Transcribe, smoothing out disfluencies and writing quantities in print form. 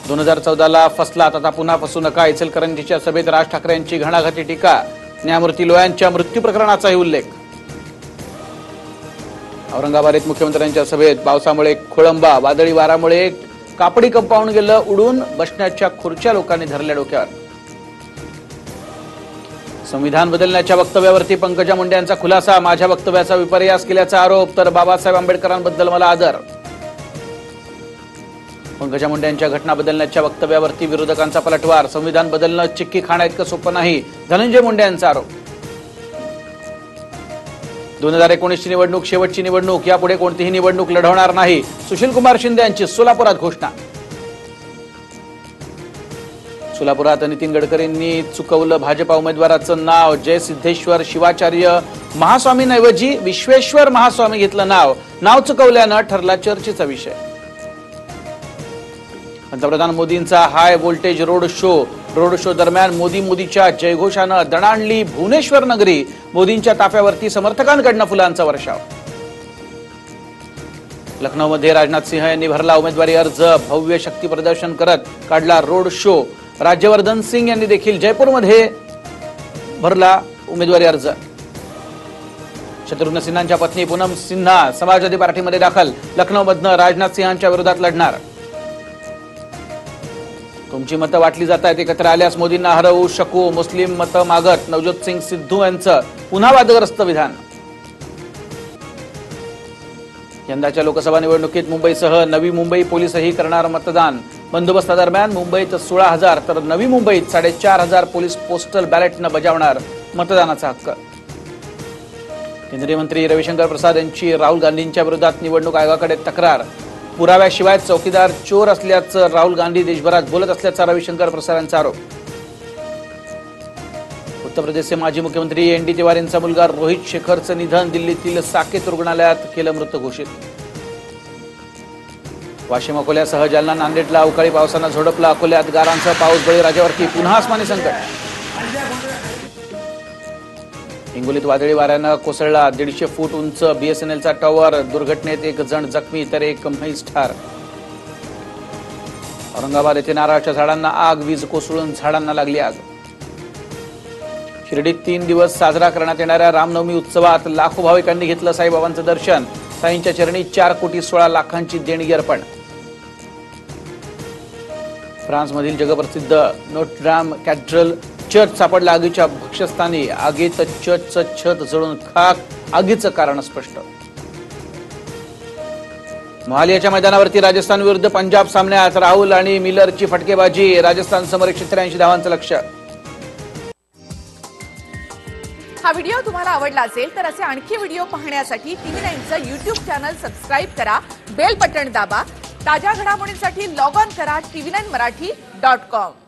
2014ला फसलात, आता पुन्हा फसू नका. इचलकरंजीच्या सभेत राज ठाकरेंची घणाघाती टीका. न्यायमूर्ती लोयांच्या मृत्यू प्रकरणाचाही उल्लेख. औरंगाबादेत मुख्यमंत्र्यांच्या सभेत पावसामुळे खोळंबा, वादळी वारामुळे कापडी कंपाऊंड गेलं उडून, बसण्याच्या खुर्च्या लोकांनी धरल्या डोक्यावर. संविधान बदलण्याच्या वक्तव्यावरती पंकजा मुंडे यांचा खुलासा. माझ्या वक्तव्याचा विपर्यास केल्याचा आरोप, तर बाबासाहेब आंबेडकरांबद्दल मला आदर. पंकजा मुंडे यांच्या घटना बदलण्याच्या वक्तव्यावरती विरोधकांचा पलटवार. संविधान बदलणं चिक्की खाणं इतकं सोपं नाही, धनंजय मुंडे यांचा आरोप. 2019ची निवडणूक शेवटची निवडणूक, यापुढे कोणतीही निवडणूक लढवणार नाही, सुशीलकुमार शिंदे यांची सोलापुरात घोषणा. सोलापुरात नितीन गडकरींनी चुकवलं भाजपा उमेदवाराचं नाव. जयसिद्धेश्वर शिवाचार्य महास्वामींऐवजी विश्वेश्वर महास्वामी घेतलं नाव चुकवल्यानं ठरला चर्चेचा विषय. पंतप्रधान मोदींचा हाय व्होल्टेज रोड शो दरम्यान मोदीच्या जयघोषानं दणाणली भुवनेश्वर नगरी. मोदींच्या ताफ्यावरती समर्थकांकडनं फुलांचा वर्षाव. लखनौमध्ये राजनाथ सिंह यांनी भरला उमेदवारी अर्ज. भव्य शक्ती प्रदर्शन करत काढला रोड शो. राज्यवर्धन सिंग यांनी देखील जयपूरमध्ये भरला उमेदवारी अर्ज. शत्रुघ्न सिन्हांच्या पत्नी पूनम सिन्हा समाजवादी पार्टीमध्ये दाखल. लखनौमधनं राजनाथ सिंहांच्या विरोधात लढणार. तुमची मतं वाटली जात आहेत, एकत्र आल्यास मोदींना हरवू शकू. मुस्लिम मतं मागत नवज्योत सिंग सिद्धू यांचं पुन्हा वादग्रस्त विधान. यंदाच्या लोकसभा निवडणुकीत मुंबईसह नवी मुंबई पोलीसही करणार मतदान. बंदोबस्तादरम्यान मुंबईत 16,000 तर नवी मुंबईत 4,500 पोलीस पोस्टल बॅलेटनं बजावणार मतदानाचा हक्क. केंद्रीय मंत्री रविशंकर प्रसाद यांची राहुल गांधींच्या विरोधात निवडणूक आयोगाकडे तक्रार. पुराव्याशिवाय चौकीदार चोर असल्याचं राहुल गांधी देशभरात बोलत असल्याचा रविशंकर प्रसादांचा आरोप. उत्तर प्रदेशचे माजी मुख्यमंत्री एनडी तिवारींचा मुलगा रोहित शेखरचं निधन. दिल्लीतील साकेत रुग्णालयात केलं मृत घोषित. वाशिम, अकोल्यासह जालना, नांदेडला अवकाळी पावसानं झोडपला. अकोल्यात गारांसह पाऊस, बळीराजावरती पुन्हा आसमानी संकट. हिंगोलीत वादळी वाऱ्यानं कोसळला 150 फूट उंच बीएसएनएलचा टॉवर. दुर्घटनेत 1 जण जखमी तर 1 म्हैस ठार. औरंगाबाद येथे नारळाच्या झाडांना आग, वीज कोसळून झाडांना लागली आग. शिर्डीत 3 दिवस साजरा करण्यात येणाऱ्या रामनवमी उत्सवात लाखो भाविकांनी घेतलं साईबाबांचं दर्शन. साईंच्या चरणी 4,16,00,000ची देणगी अर्पण. फ्रान्समधील जगप्रसिद्ध नोट्रडाम कॅथेड्रल चर्च सापडला आगीच्या भक्ष्यस्थानी. आगीत चर्चचं छत जळून खाक, आगीचं कारण स्पष्ट. मोहालियाच्या मैदानावरती राजस्थान विरुद्ध पंजाब सामन्यात राहुल आणि मिलरची फटकेबाजी. राजस्थान समोर 183 धावांचं लक्ष्य. हा व्हिडिओ तुम्हाला आवडला असेल तर असे आणखी व्हिडिओ पाहण्यासाठी TV9चं YouTube चॅनल सबस्क्राइब करा, बेल बटन दाबा. ताज्या घडामोडींसाठी लॉग ऑन करा tv9marathi.com.